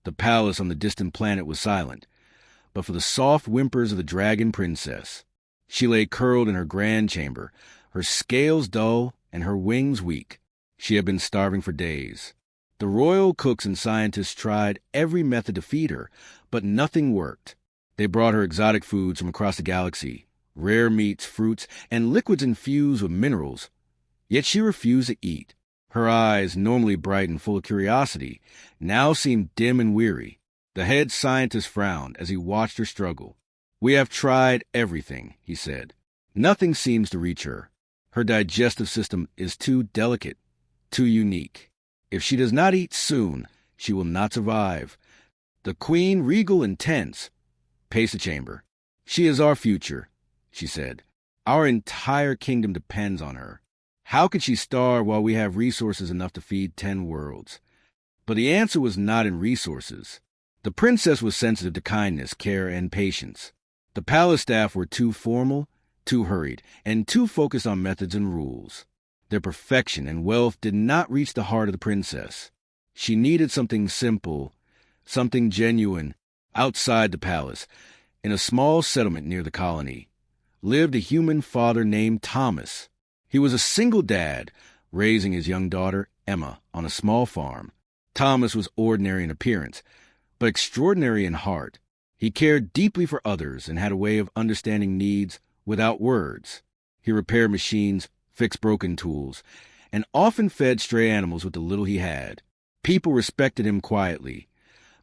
The palace on the distant planet was silent, but for the soft whimpers of the dragon princess. She lay curled in her grand chamber, her scales dull and her wings weak. She had been starving for days. The royal cooks and scientists tried every method to feed her, but nothing worked. They brought her exotic foods from across the galaxy, rare meats, fruits, and liquids infused with minerals. Yet she refused to eat. Her eyes, normally bright and full of curiosity, now seemed dim and weary. The head scientist frowned as he watched her struggle. "We have tried everything," he said. "Nothing seems to reach her. Her digestive system is too delicate, too unique. If she does not eat soon, she will not survive." The queen, regal and tense, paced the chamber. "She is our future," she said. "Our entire kingdom depends on her. How could she starve while we have resources enough to feed 10 worlds? But the answer was not in resources. The princess was sensitive to kindness, care, and patience. The palace staff were too formal, too hurried, and too focused on methods and rules. Their perfection and wealth did not reach the heart of the princess. She needed something simple, something genuine. Outside the palace, in a small settlement near the colony, lived a human father named Thomas. He was a single dad, raising his young daughter, Emma, on a small farm. Thomas was ordinary in appearance, but extraordinary in heart. He cared deeply for others and had a way of understanding needs without words. He repaired machines, fixed broken tools, and often fed stray animals with the little he had. People respected him quietly,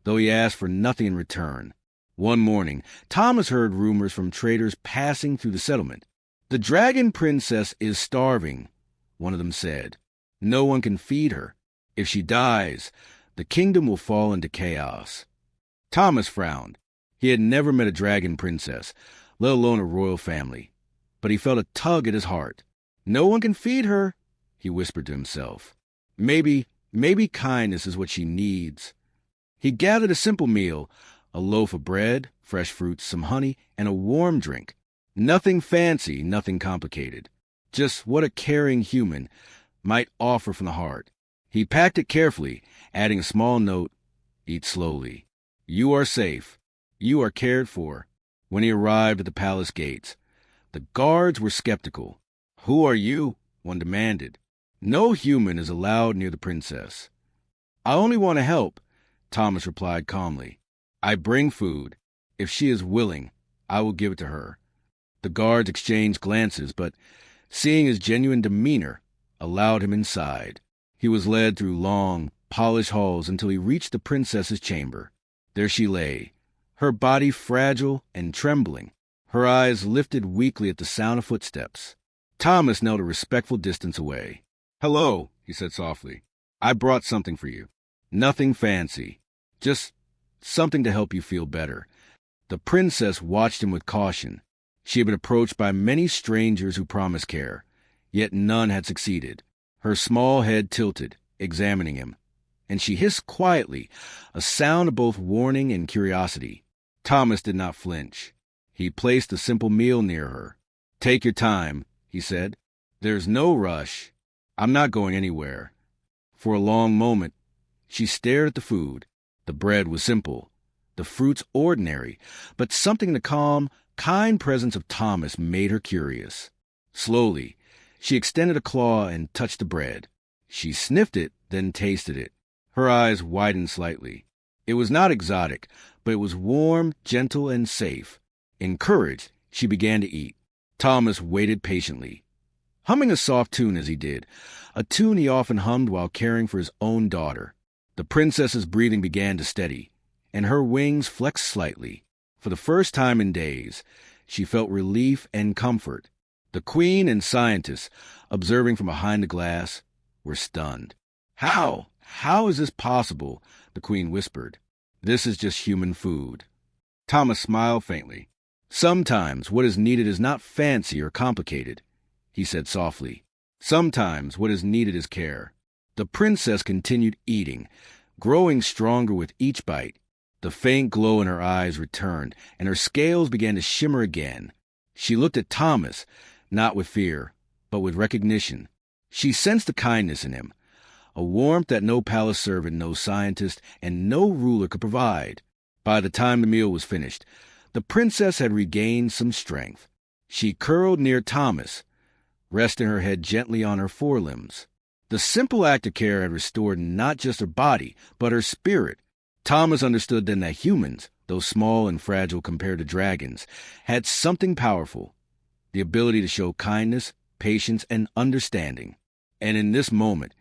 though he asked for nothing in return. One morning, Thomas heard rumors from traders passing through the settlement. "The dragon princess is starving," one of them said. "No one can feed her. If she dies, the kingdom will fall into chaos." Thomas frowned. He had never met a dragon princess, let alone a royal family. But he felt a tug at his heart. "No one can feed her," he whispered to himself. Maybe kindness is what she needs." He gathered a simple meal, a loaf of bread, fresh fruits, some honey, and a warm drink. Nothing fancy, nothing complicated. Just what a caring human might offer from the heart. He packed it carefully, adding a small note, "Eat slowly. You are safe. You are cared for." When he arrived at the palace gates, the guards were skeptical. "Who are you?" one demanded. "No human is allowed near the princess." "I only want to help," Thomas replied calmly. "I bring food. If she is willing, I will give it to her." The guards exchanged glances, but seeing his genuine demeanor, allowed him inside. He was led through long, polished halls until he reached the princess's chamber. There she lay, her body fragile and trembling, her eyes lifted weakly at the sound of footsteps. Thomas knelt a respectful distance away. "Hello," he said softly. "I brought something for you. Nothing fancy. Just something to help you feel better." The princess watched him with caution. She had been approached by many strangers who promised care, yet none had succeeded. Her small head tilted, examining him, and she hissed quietly, a sound of both warning and curiosity. Thomas did not flinch. He placed a simple meal near her. "Take your time," he said. "There's no rush. I'm not going anywhere." For a long moment, she stared at the food. The bread was simple, the fruits ordinary, but something in the calm, kind presence of Thomas made her curious. Slowly, she extended a claw and touched the bread. She sniffed it, then tasted it. Her eyes widened slightly. It was not exotic, but it was warm, gentle, and safe. Encouraged, she began to eat. Thomas waited patiently, humming a soft tune as he did, a tune he often hummed while caring for his own daughter. The princess's breathing began to steady, and her wings flexed slightly. For the first time in days, she felt relief and comfort. The queen and scientists, observing from behind the glass, were stunned. "How? How is this possible?" the queen whispered. "This is just human food." Thomas smiled faintly. "Sometimes what is needed is not fancy or complicated," he said softly. "Sometimes what is needed is care." The princess continued eating, growing stronger with each bite. The faint glow in her eyes returned, and her scales began to shimmer again. She looked at Thomas, not with fear, but with recognition. She sensed the kindness in him, a warmth that no palace servant, no scientist, and no ruler could provide. By the time the meal was finished, the princess had regained some strength. She curled near Thomas, resting her head gently on her forelimbs. The simple act of care had restored not just her body, but her spirit. Thomas understood then that humans, though small and fragile compared to dragons, had something powerful, the ability to show kindness, patience, and understanding. And in this moment,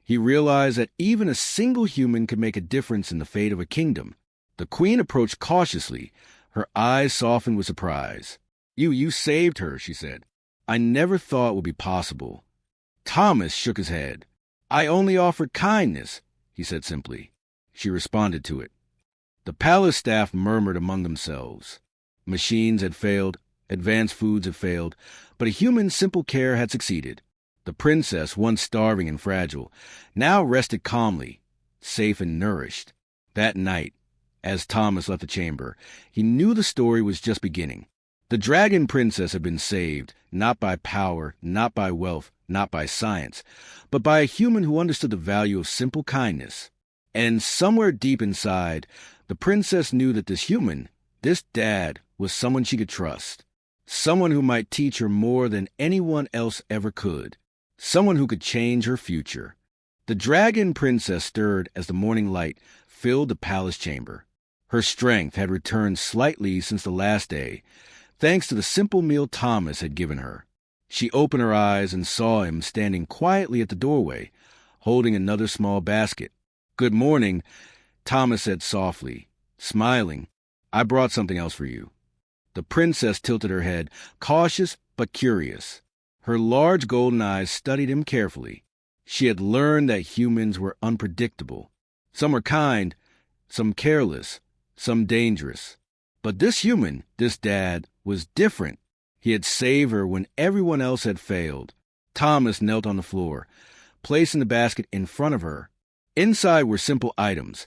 he realized that even a single human could make a difference in the fate of a kingdom. The queen approached cautiously, her eyes softened with surprise. You saved her," she said. "I never thought it would be possible." Thomas shook his head. "I only offered kindness," he said simply. She responded to it. The palace staff murmured among themselves. Machines had failed, advanced foods had failed, but a human's simple care had succeeded. The princess, once starving and fragile, now rested calmly, safe and nourished. That night, as Thomas left the chamber, he knew the story was just beginning. The dragon princess had been saved, not by power, not by wealth, not by science, but by a human who understood the value of simple kindness. And somewhere deep inside, the princess knew that this human, this dad, was someone she could trust. Someone who might teach her more than anyone else ever could. Someone who could change her future. The dragon princess stirred as the morning light filled the palace chamber. Her strength had returned slightly since the last day, thanks to the simple meal Thomas had given her. She opened her eyes and saw him standing quietly at the doorway, holding another small basket. "Good morning," Thomas said softly, smiling. "I brought something else for you." The princess tilted her head, cautious but curious. Her large golden eyes studied him carefully. She had learned that humans were unpredictable. Some were kind, some careless, some dangerous. But this human, this dad, was different. He had saved her when everyone else had failed. Thomas knelt on the floor, placing the basket in front of her. Inside were simple items: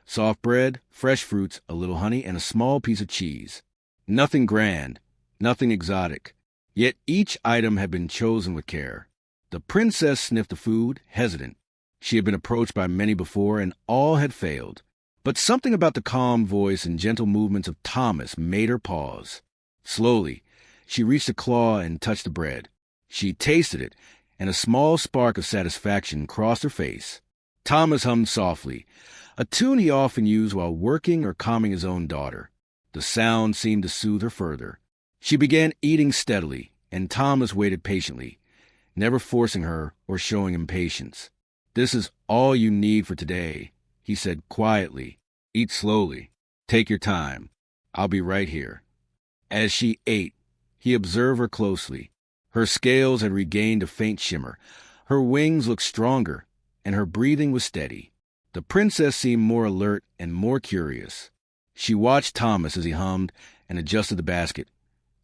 soft bread, fresh fruits, a little honey, and a small piece of cheese. Nothing grand, nothing exotic. Yet each item had been chosen with care. The princess sniffed the food, hesitant. She had been approached by many before, and all had failed. But something about the calm voice and gentle movements of Thomas made her pause. Slowly, she reached a claw and touched the bread. She tasted it, and a small spark of satisfaction crossed her face. Thomas hummed softly, a tune he often used while working or calming his own daughter. The sound seemed to soothe her further. She began eating steadily, and Thomas waited patiently, never forcing her or showing impatience. "This is all you need for today," he said quietly. "Eat slowly. Take your time. I'll be right here." As she ate, he observed her closely. Her scales had regained a faint shimmer. Her wings looked stronger, and her breathing was steady. The princess seemed more alert and more curious. She watched Thomas as he hummed and adjusted the basket.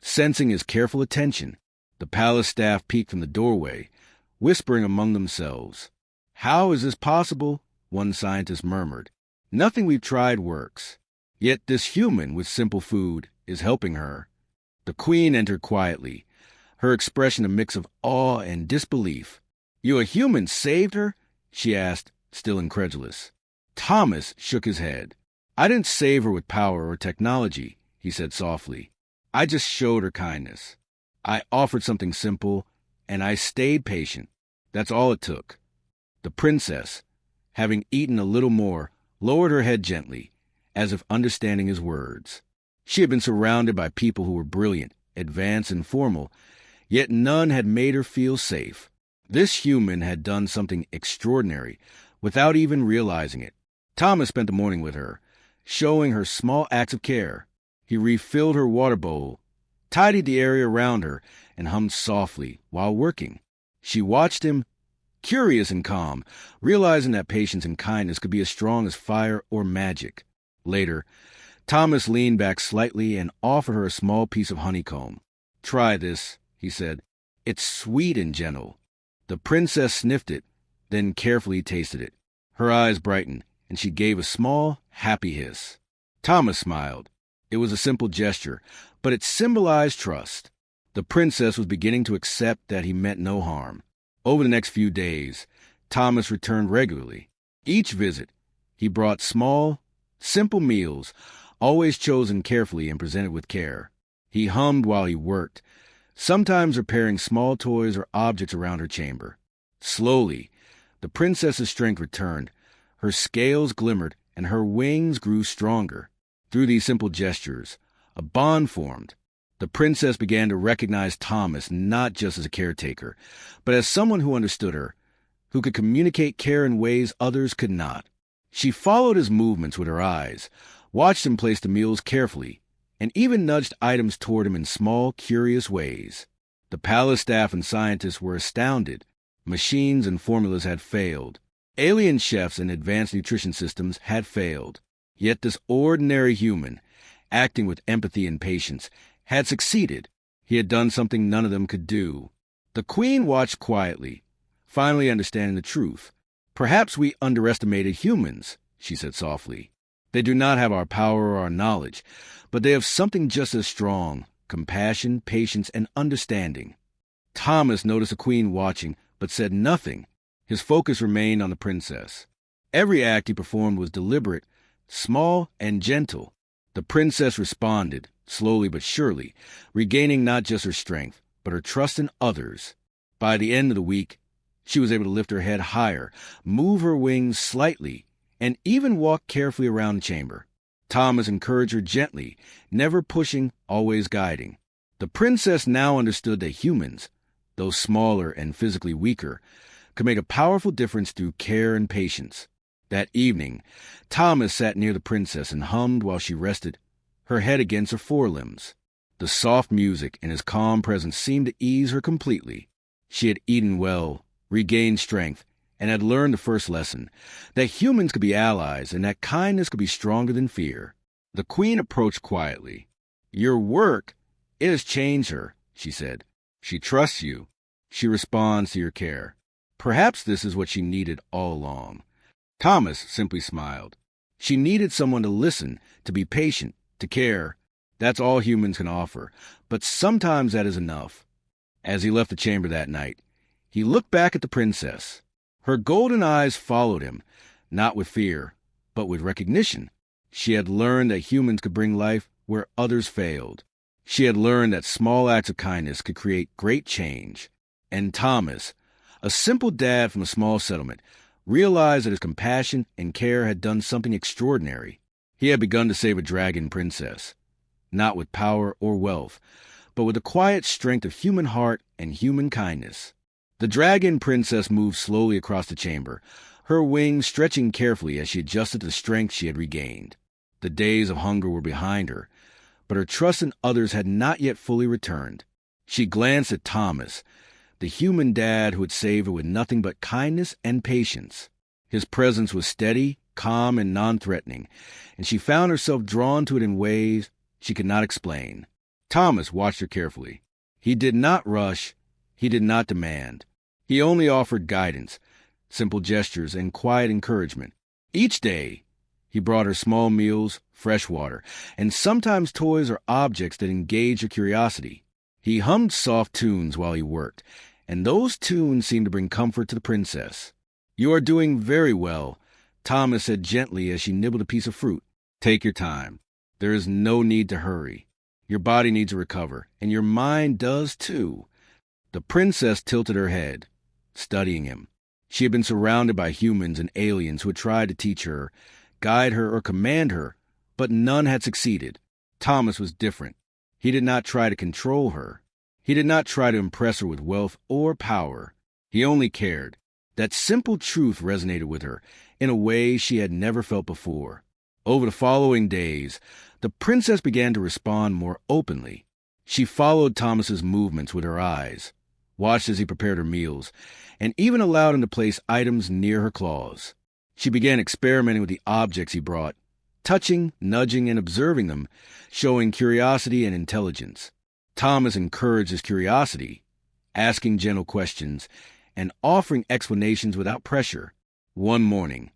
Sensing his careful attention, the palace staff peeked from the doorway, whispering among themselves. "How is this possible?" one scientist murmured. "Nothing we've tried works. Yet this human with simple food is helping her." The queen entered quietly, her expression a mix of awe and disbelief. "You, a human, saved her?" she asked, still incredulous. Thomas shook his head. "I didn't save her with power or technology," he said softly. "I just showed her kindness. I offered something simple, and I stayed patient. That's all it took." The princess, having eaten a little more, lowered her head gently, as if understanding his words. She had been surrounded by people who were brilliant, advanced, and formal, yet none had made her feel safe. This human had done something extraordinary, without even realizing it. Thomas spent the morning with her, showing her small acts of care. He refilled her water bowl, tidied the area around her, and hummed softly while working. She watched him, curious and calm, realizing that patience and kindness could be as strong as fire or magic. Later, Thomas leaned back slightly and offered her a small piece of honeycomb. "Try this," he said. "It's sweet and gentle." The princess sniffed it, then carefully tasted it. Her eyes brightened, and she gave a small, happy hiss. Thomas smiled. It was a simple gesture, but it symbolized trust. The princess was beginning to accept that he meant no harm. Over the next few days, Thomas returned regularly. Each visit, he brought small, simple meals, always chosen carefully and presented with care. He hummed while he worked, sometimes repairing small toys or objects around her chamber. Slowly, the princess's strength returned. Her scales glimmered, and her wings grew stronger. Through these simple gestures, a bond formed. The princess began to recognize Thomas not just as a caretaker, but as someone who understood her, who could communicate care in ways others could not. She followed his movements with her eyes, watched him place the meals carefully, and even nudged items toward him in small, curious ways. The palace staff and scientists were astounded. Machines and formulas had failed. Alien chefs and advanced nutrition systems had failed. Yet this ordinary human, acting with empathy and patience, had succeeded. He had done something none of them could do. The queen watched quietly, finally understanding the truth. "Perhaps we underestimated humans," she said softly. "They do not have our power or our knowledge, but they have something just as strong: compassion, patience, and understanding." Thomas noticed the queen watching, but said nothing. His focus remained on the princess. Every act he performed was deliberate, small, and gentle. The princess responded, slowly but surely, regaining not just her strength, but her trust in others. By the end of the week, she was able to lift her head higher, move her wings slightly, and even walk carefully around the chamber. Thomas encouraged her gently, never pushing, always guiding. The princess now understood that humans, though smaller and physically weaker, could make a powerful difference through care and patience. That evening, Thomas sat near the princess and hummed while she rested, her head against her forelimbs. The soft music and his calm presence seemed to ease her completely. She had eaten well, regained strength, and had learned the first lesson, that humans could be allies and that kindness could be stronger than fear. The queen approached quietly. "Your work, it has changed her," she said. "She trusts you. She responds to your care. Perhaps this is what she needed all along." Thomas simply smiled. She needed someone to listen, to be patient, to care. That's all humans can offer, but sometimes that is enough. As he left the chamber that night, he looked back at the princess. Her golden eyes followed him, not with fear, but with recognition. She had learned that humans could bring life where others failed. She had learned that small acts of kindness could create great change. And Thomas, a simple dad from a small settlement, realized that his compassion and care had done something extraordinary. He had begun to save a dragon princess, not with power or wealth, but with the quiet strength of human heart and human kindness. The dragon princess moved slowly across the chamber, her wings stretching carefully as she adjusted to the strength she had regained. The days of hunger were behind her, but her trust in others had not yet fully returned. She glanced at Thomas, the human dad who had saved her with nothing but kindness and patience. His presence was steady, calm, and non-threatening, and she found herself drawn to it in ways she could not explain. Thomas watched her carefully. He did not rush. He did not demand. He only offered guidance, simple gestures, and quiet encouragement. Each day, he brought her small meals, fresh water, and sometimes toys or objects that engaged her curiosity. He hummed soft tunes while he worked, and those tunes seemed to bring comfort to the princess. "You are doing very well," Thomas said gently as she nibbled a piece of fruit. "Take your time. There is no need to hurry. Your body needs to recover, and your mind does too." The princess tilted her head, studying him. She had been surrounded by humans and aliens who had tried to teach her, guide her, or command her, but none had succeeded. Thomas was different. He did not try to control her. He did not try to impress her with wealth or power. He only cared. That simple truth resonated with her in a way she had never felt before. Over the following days, the princess began to respond more openly. She followed Thomas's movements with her eyes, watched as he prepared her meals, and even allowed him to place items near her claws. She began experimenting with the objects he brought, touching, nudging, and observing them, showing curiosity and intelligence. Thomas encouraged his curiosity, asking gentle questions and offering explanations without pressure. One morning,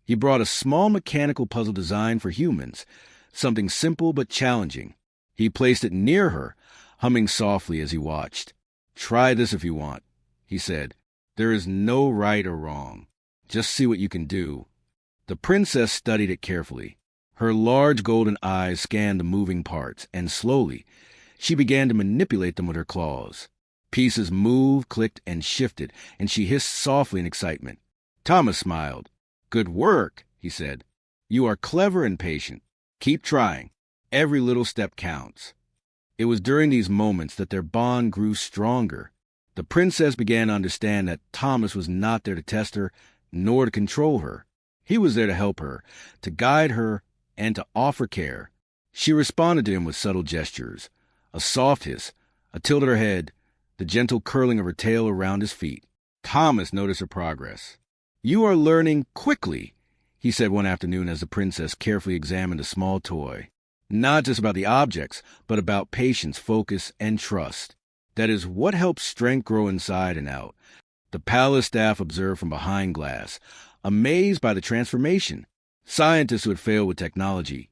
he brought a small mechanical puzzle designed for humans, something simple but challenging. He placed it near her, humming softly as he watched. "Try this if you want," he said. There is no right or wrong. Just see what you can do. The princess studied it carefully. Her large golden eyes scanned the moving parts, and slowly, she began to manipulate them with her claws. Pieces moved, clicked, and shifted, and she hissed softly in excitement. Thomas smiled. "Good work," he said. "You are clever and patient. Keep trying. Every little step counts." It was during these moments that their bond grew stronger. The princess began to understand that Thomas was not there to test her, nor to control her. He was there to help her, to guide her, and to offer care. She responded to him with subtle gestures, a soft hiss, a tilt of her head, the gentle curling of her tail around his feet. Thomas noticed her progress. "You are learning quickly," he said one afternoon as the princess carefully examined a small toy. "Not just about the objects, but about patience, focus, and trust. That is what helps strength grow inside and out." The palace staff observed from behind glass, amazed by the transformation. Scientists who had failed with technology,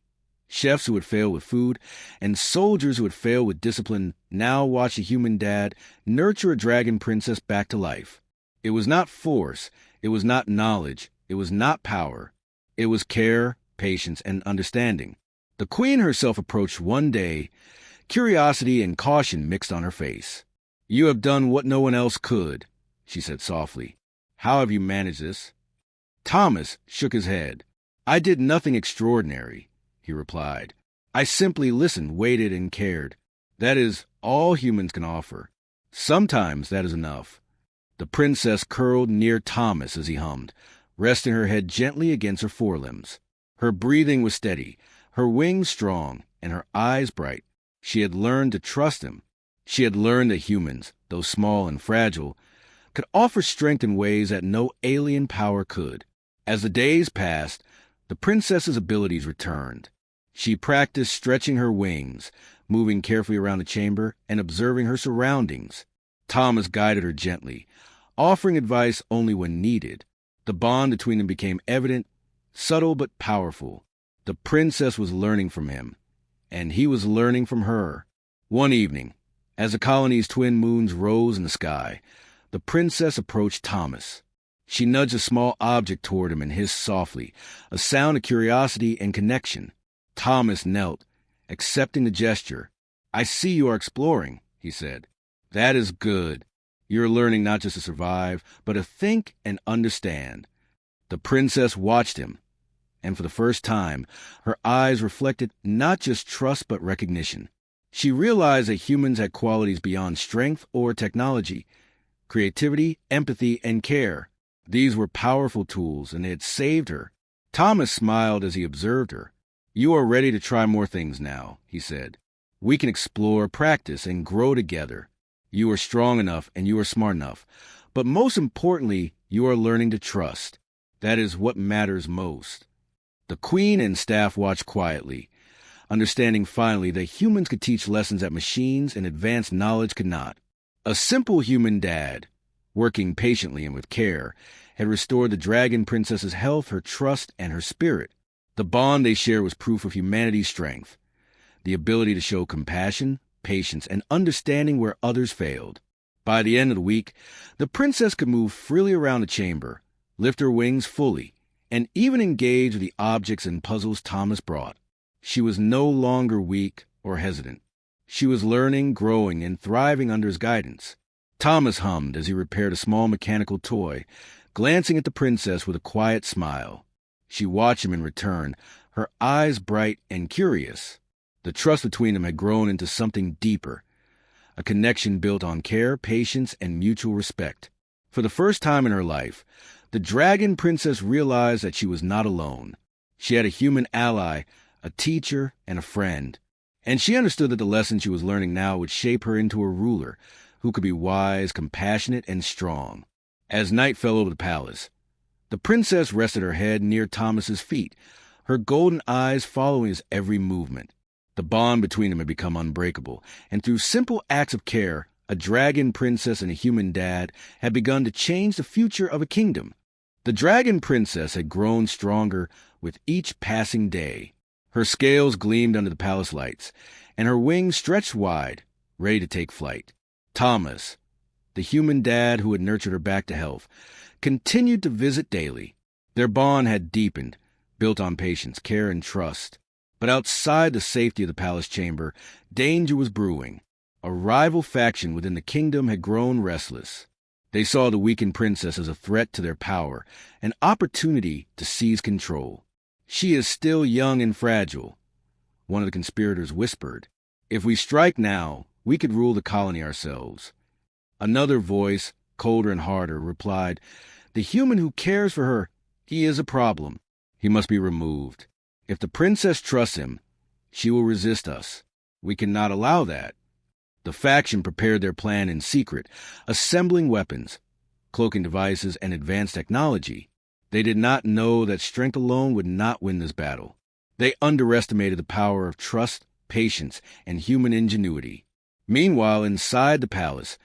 chefs who had failed with food, and soldiers who had failed with discipline now watched a human dad nurture a dragon princess back to life. It was not force, it was not knowledge, it was not power. It was care, patience, and understanding. The queen herself approached one day, curiosity and caution mixed on her face. "You have done what no one else could," she said softly. "How have you managed this?" Thomas shook his head. "I did nothing extraordinary," he replied. "I simply listened, waited, and cared. That is all humans can offer. Sometimes that is enough." The princess curled near Thomas as he hummed, resting her head gently against her forelimbs. Her breathing was steady, her wings strong, and her eyes bright. She had learned to trust him. She had learned that humans, though small and fragile, could offer strength in ways that no alien power could. As the days passed, the princess's abilities returned. She practiced stretching her wings, moving carefully around the chamber, and observing her surroundings. Thomas guided her gently, offering advice only when needed. The bond between them became evident, subtle but powerful. The princess was learning from him, and he was learning from her. One evening, as the colony's twin moons rose in the sky, the princess approached Thomas. She nudged a small object toward him and hissed softly, a sound of curiosity and connection. Thomas knelt, accepting the gesture. "I see you are exploring," he said. "That is good. You're learning not just to survive, but to think and understand." The princess watched him, and for the first time, her eyes reflected not just trust but recognition. She realized that humans had qualities beyond strength or technology: creativity, empathy, and care. These were powerful tools, and they had saved her. Thomas smiled as he observed her. "You are ready to try more things now," he said. "We can explore, practice, and grow together. You are strong enough and you are smart enough. But most importantly, you are learning to trust. That is what matters most." The queen and staff watched quietly, understanding finally that humans could teach lessons that machines and advanced knowledge could not. A simple human dad, working patiently and with care, had restored the dragon princess's health, her trust, and her spirit. The bond they shared was proof of humanity's strength, the ability to show compassion, patience, and understanding where others failed. By the end of the week, the princess could move freely around the chamber, lift her wings fully, and even engage with the objects and puzzles Thomas brought. She was no longer weak or hesitant. She was learning, growing, and thriving under his guidance. Thomas hummed as he repaired a small mechanical toy, glancing at the princess with a quiet smile. She watched him in return, her eyes bright and curious. The trust between them had grown into something deeper, a connection built on care, patience, and mutual respect. For the first time in her life, the dragon princess realized that she was not alone. She had a human ally, a teacher, and a friend. And she understood that the lessons she was learning now would shape her into a ruler who could be wise, compassionate, and strong. As night fell over the palace, the princess rested her head near Thomas's feet, her golden eyes following his every movement. The bond between them had become unbreakable, and through simple acts of care, a dragon princess and a human dad had begun to change the future of a kingdom. The dragon princess had grown stronger with each passing day. Her scales gleamed under the palace lights, and her wings stretched wide, ready to take flight. Thomas, the human dad who had nurtured her back to health, continued to visit daily. Their bond had deepened, built on patience, care, and trust. But outside the safety of the palace chamber, danger was brewing. A rival faction within the kingdom had grown restless. They saw the weakened princess as a threat to their power, an opportunity to seize control. "She is still young and fragile," one of the conspirators whispered. "If we strike now, we could rule the colony ourselves." Another voice, colder and harder, replied, "The human who cares for her, he is a problem. He must be removed. If the princess trusts him, she will resist us. We cannot allow that." The faction prepared their plan in secret, assembling weapons, cloaking devices, and advanced technology. They did not know that strength alone would not win this battle. They underestimated the power of trust, patience, and human ingenuity. Meanwhile, inside the palace,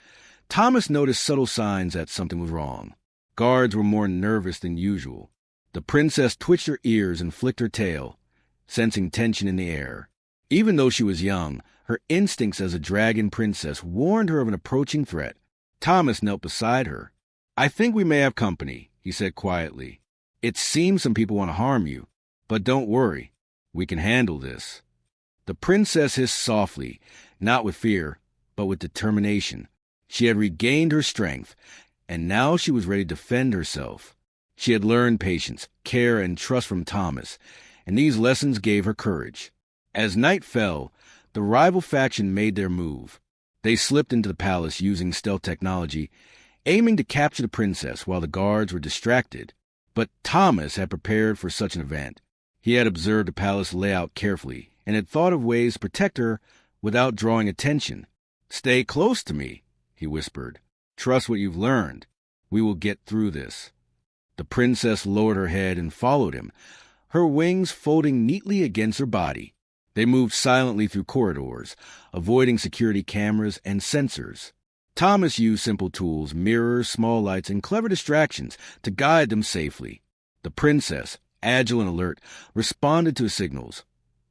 Thomas noticed subtle signs that something was wrong. Guards were more nervous than usual. The princess twitched her ears and flicked her tail, sensing tension in the air. Even though she was young, her instincts as a dragon princess warned her of an approaching threat. Thomas knelt beside her. "I think we may have company," he said quietly. "It seems some people want to harm you, but don't worry. We can handle this." The princess hissed softly, not with fear, but with determination. She had regained her strength, and now she was ready to defend herself. She had learned patience, care, and trust from Thomas, and these lessons gave her courage. As night fell, the rival faction made their move. They slipped into the palace using stealth technology, aiming to capture the princess while the guards were distracted. But Thomas had prepared for such an event. He had observed the palace layout carefully and had thought of ways to protect her without drawing attention. "Stay close to me," he whispered. "Trust what you've learned. We will get through this." The princess lowered her head and followed him, her wings folding neatly against her body. They moved silently through corridors, avoiding security cameras and sensors. Thomas used simple tools, mirrors, small lights, and clever distractions to guide them safely. The princess, agile and alert, responded to his signals,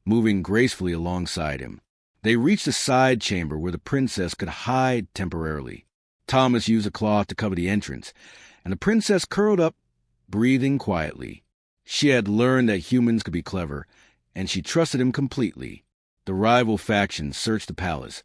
moving gracefully alongside him. They reached a side chamber where the princess could hide temporarily. Thomas used a cloth to cover the entrance, and the princess curled up, breathing quietly. She had learned that humans could be clever, and she trusted him completely. The rival faction searched the palace,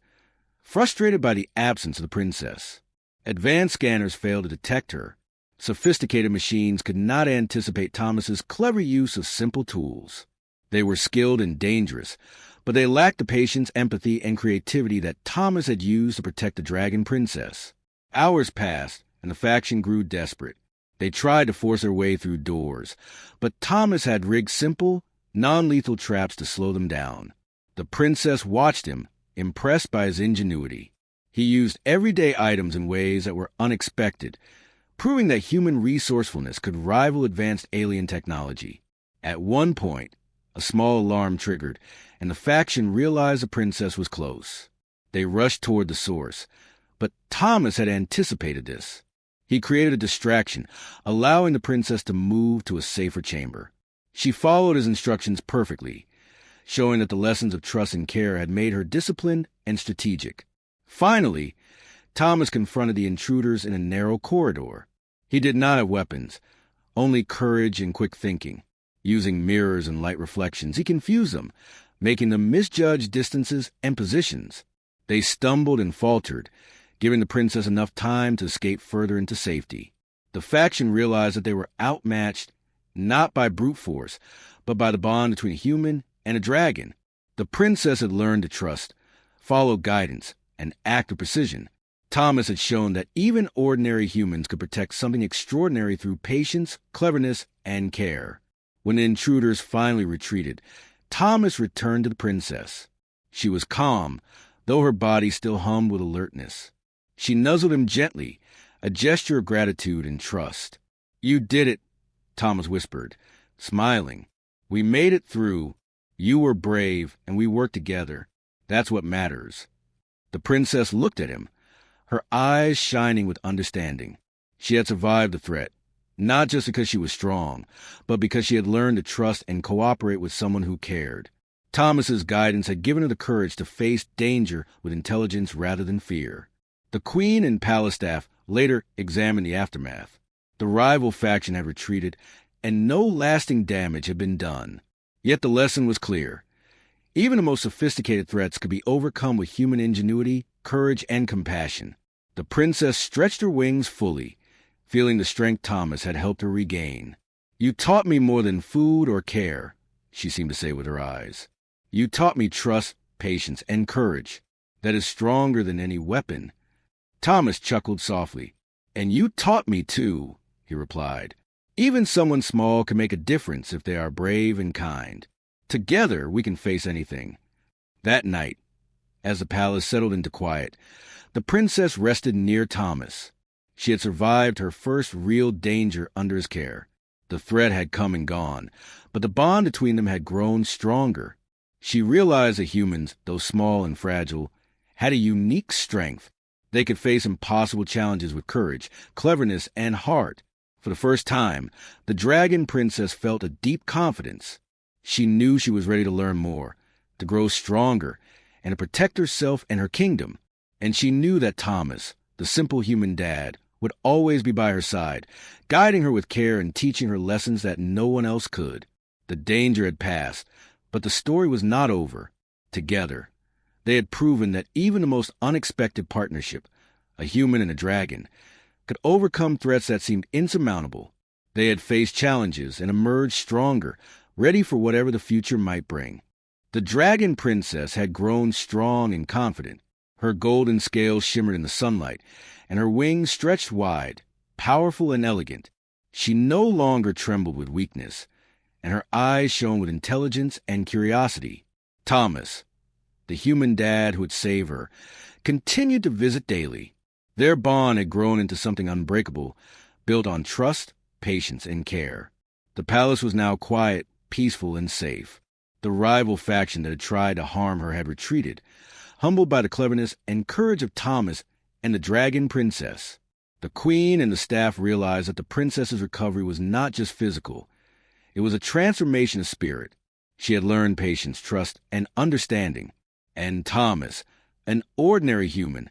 frustrated by the absence of the princess. Advanced scanners failed to detect her. Sophisticated machines could not anticipate Thomas's clever use of simple tools. They were skilled and dangerous, but they lacked the patience, empathy, and creativity that Thomas had used to protect the dragon princess. Hours passed, and the faction grew desperate. They tried to force their way through doors, but Thomas had rigged simple, non-lethal traps to slow them down. The princess watched him, impressed by his ingenuity. He used everyday items in ways that were unexpected, proving that human resourcefulness could rival advanced alien technology. At one point, a small alarm triggered, and the faction realized the princess was close. They rushed toward the source, but Thomas had anticipated this. He created a distraction, allowing the princess to move to a safer chamber. She followed his instructions perfectly, showing that the lessons of trust and care had made her disciplined and strategic. Finally, Thomas confronted the intruders in a narrow corridor. He did not have weapons, only courage and quick thinking. Using mirrors and light reflections, he confused them, making them misjudge distances and positions. They stumbled and faltered, giving the princess enough time to escape further into safety. The faction realized that they were outmatched not by brute force, but by the bond between a human and a dragon. The princess had learned to trust, follow guidance, and act with precision. Thomas had shown that even ordinary humans could protect something extraordinary through patience, cleverness, and care. When the intruders finally retreated, Thomas returned to the princess. She was calm, though her body still hummed with alertness. She nuzzled him gently, a gesture of gratitude and trust. "You did it," Thomas whispered, smiling. "We made it through. You were brave, and we worked together. That's what matters." The princess looked at him, her eyes shining with understanding. She had survived the threat, not just because she was strong, but because she had learned to trust and cooperate with someone who cared. Thomas's guidance had given her the courage to face danger with intelligence rather than fear. The queen and palace staff later examined the aftermath. The rival faction had retreated, and no lasting damage had been done. Yet the lesson was clear. Even the most sophisticated threats could be overcome with human ingenuity, courage, and compassion. The princess stretched her wings fully, feeling the strength Thomas had helped her regain. "You taught me more than food or care," she seemed to say with her eyes. "You taught me trust, patience, and courage. That is stronger than any weapon." Thomas chuckled softly. "And you taught me too," he replied. "Even someone small can make a difference if they are brave and kind. Together we can face anything." That night, as the palace settled into quiet, the princess rested near Thomas. She had survived her first real danger under his care. The threat had come and gone, but the bond between them had grown stronger. She realized that humans, though small and fragile, had a unique strength. They could face impossible challenges with courage, cleverness, and heart. For the first time, the dragon princess felt a deep confidence. She knew she was ready to learn more, to grow stronger, and to protect herself and her kingdom. And she knew that Thomas, the simple human dad, would always be by her side, guiding her with care and teaching her lessons that no one else could. The danger had passed, but the story was not over. Together, they had proven that even the most unexpected partnership, a human and a dragon, could overcome threats that seemed insurmountable. They had faced challenges and emerged stronger, ready for whatever the future might bring. The dragon princess had grown strong and confident. Her golden scales shimmered in the sunlight, and her wings stretched wide, powerful and elegant. She no longer trembled with weakness, and her eyes shone with intelligence and curiosity. Thomas, the human dad who would save her, continued to visit daily. Their bond had grown into something unbreakable, built on trust, patience, and care. The palace was now quiet, peaceful, and safe. The rival faction that had tried to harm her had retreated, humbled by the cleverness and courage of Thomas and the dragon princess. The queen and the staff realized that the princess's recovery was not just physical. It was a transformation of spirit. She had learned patience, trust, and understanding. And Thomas, an ordinary human,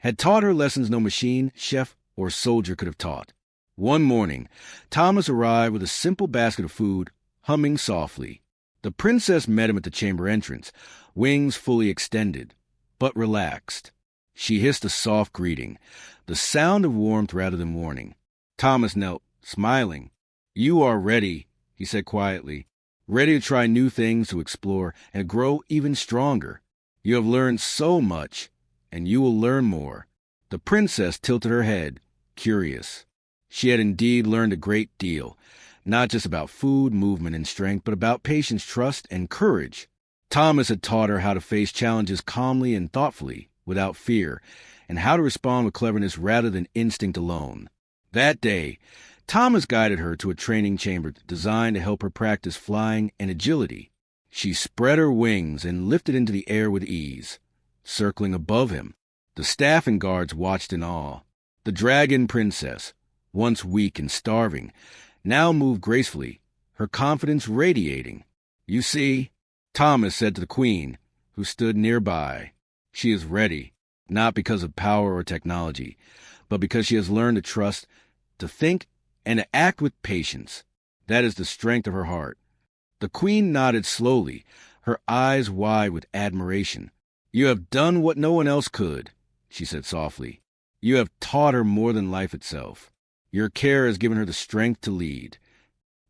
had taught her lessons no machine, chef, or soldier could have taught. One morning, Thomas arrived with a simple basket of food, humming softly. The princess met him at the chamber entrance, wings fully extended, but relaxed. She hissed a soft greeting, the sound of warmth rather than warning. Thomas knelt, smiling. "You are ready," he said quietly, "ready to try new things, to explore, and grow even stronger. You have learned so much, and you will learn more." The princess tilted her head, curious. She had indeed learned a great deal, not just about food, movement, and strength, but about patience, trust, and courage. Thomas had taught her how to face challenges calmly and thoughtfully, without fear, and how to respond with cleverness rather than instinct alone. That day, Thomas guided her to a training chamber designed to help her practice flying and agility. She spread her wings and lifted into the air with ease, circling above him. The staff and guards watched in awe. The dragon princess, once weak and starving, now moved gracefully, her confidence radiating. "You see," Thomas said to the queen, who stood nearby, "she is ready, not because of power or technology, but because she has learned to trust, to think, and to act with patience. That is the strength of her heart." The queen nodded slowly, her eyes wide with admiration. "You have done what no one else could," she said softly. "You have taught her more than life itself. Your care has given her the strength to lead."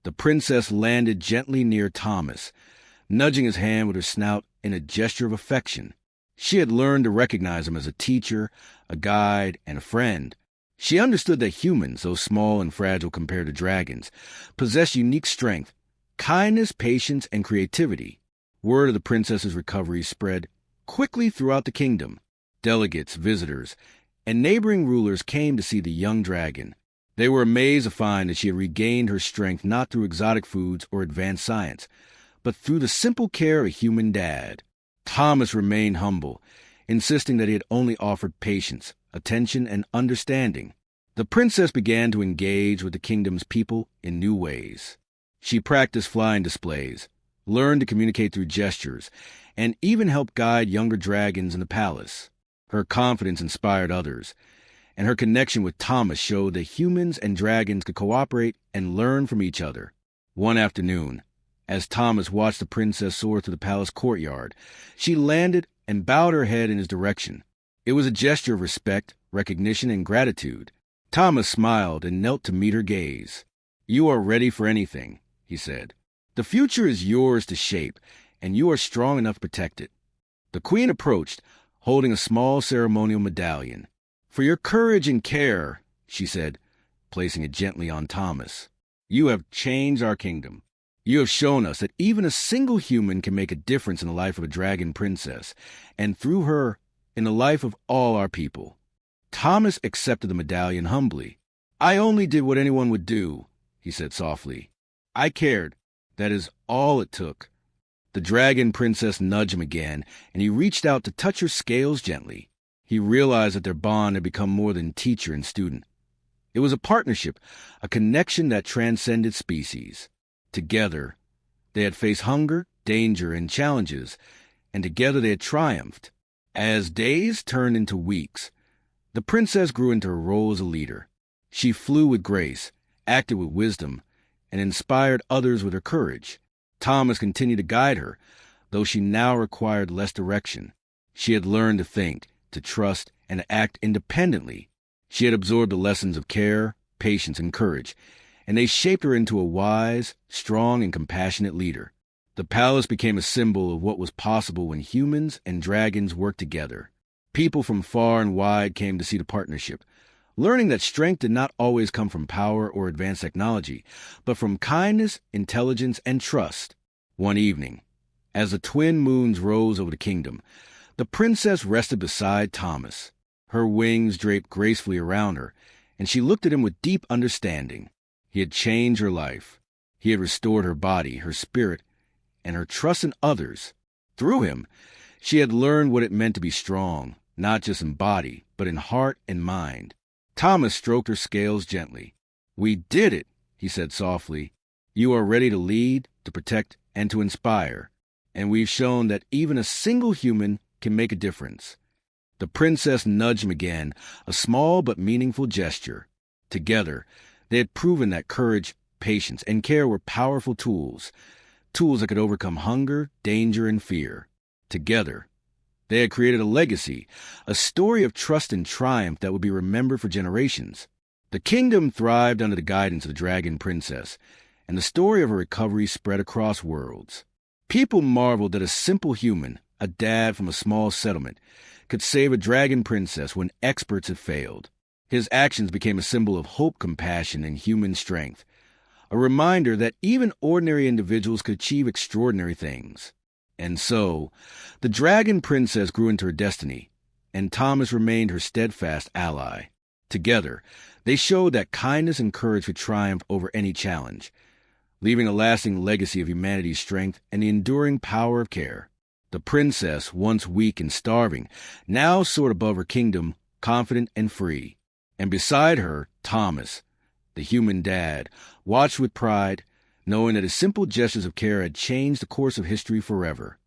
The princess landed gently near Thomas, nudging his hand with her snout in a gesture of affection. She had learned to recognize him as a teacher, a guide, and a friend. She understood that humans, though small and fragile compared to dragons, possess unique strength, kindness, patience, and creativity. Word of the princess's recovery spread quickly throughout the kingdom. Delegates, visitors, and neighboring rulers came to see the young dragon. They were amazed to find that she had regained her strength not through exotic foods or advanced science, but through the simple care of a human dad. Thomas remained humble, insisting that he had only offered patience, attention, and understanding. The princess began to engage with the kingdom's people in new ways. She practiced flying displays, learned to communicate through gestures, and even helped guide younger dragons in the palace. Her confidence inspired others, and her connection with Thomas showed that humans and dragons could cooperate and learn from each other. One afternoon, as Thomas watched the princess soar through the palace courtyard, she landed and bowed her head in his direction. It was a gesture of respect, recognition, and gratitude. Thomas smiled and knelt to meet her gaze. "You are ready for anything," he said. "The future is yours to shape, and you are strong enough to protect it." The queen approached, holding a small ceremonial medallion. "For your courage and care," she said, placing it gently on Thomas. "You have changed our kingdom. You have shown us that even a single human can make a difference in the life of a dragon princess, and through her, in the life of all our people." Thomas accepted the medallion humbly. "I only did what anyone would do," he said softly. "I cared. That is all it took." The dragon princess nudged him again, and he reached out to touch her scales gently. He realized that their bond had become more than teacher and student. It was a partnership, a connection that transcended species. Together, they had faced hunger, danger, and challenges, and together they had triumphed. As days turned into weeks, the princess grew into her role as a leader. She flew with grace, acted with wisdom, and inspired others with her courage. Thomas continued to guide her, though she now required less direction. She had learned to think, to trust, and to act independently. She had absorbed the lessons of care, patience, and courage, and they shaped her into a wise, strong, and compassionate leader. The palace became a symbol of what was possible when humans and dragons worked together. People from far and wide came to see the partnership, learning that strength did not always come from power or advanced technology, but from kindness, intelligence, and trust. One evening, as the twin moons rose over the kingdom, the princess rested beside Thomas. Her wings draped gracefully around her, and she looked at him with deep understanding. He had changed her life. He had restored her body, her spirit, and her trust in others. Through him, she had learned what it meant to be strong, not just in body, but in heart and mind. Thomas stroked her scales gently. "We did it," he said softly. "You are ready to lead, to protect, and to inspire. And we've shown that even a single human can make a difference." The princess nudged him again, a small but meaningful gesture. Together, they had proven that courage, patience, and care were powerful tools that could overcome hunger, danger, and fear. Together, they had created a legacy, a story of trust and triumph that would be remembered for generations. The kingdom thrived under the guidance of the dragon princess, and the story of her recovery spread across worlds. People marveled that a simple human, a dad from a small settlement, could save a dragon princess when experts had failed. His actions became a symbol of hope, compassion, and human strength, a reminder that even ordinary individuals could achieve extraordinary things. And so, the dragon princess grew into her destiny, and Thomas remained her steadfast ally. Together, they showed that kindness and courage could triumph over any challenge, leaving a lasting legacy of humanity's strength and the enduring power of care. The princess, once weak and starving, now soared above her kingdom, confident and free. And beside her, Thomas, the human dad, watched with pride, knowing that his simple gestures of care had changed the course of history forever.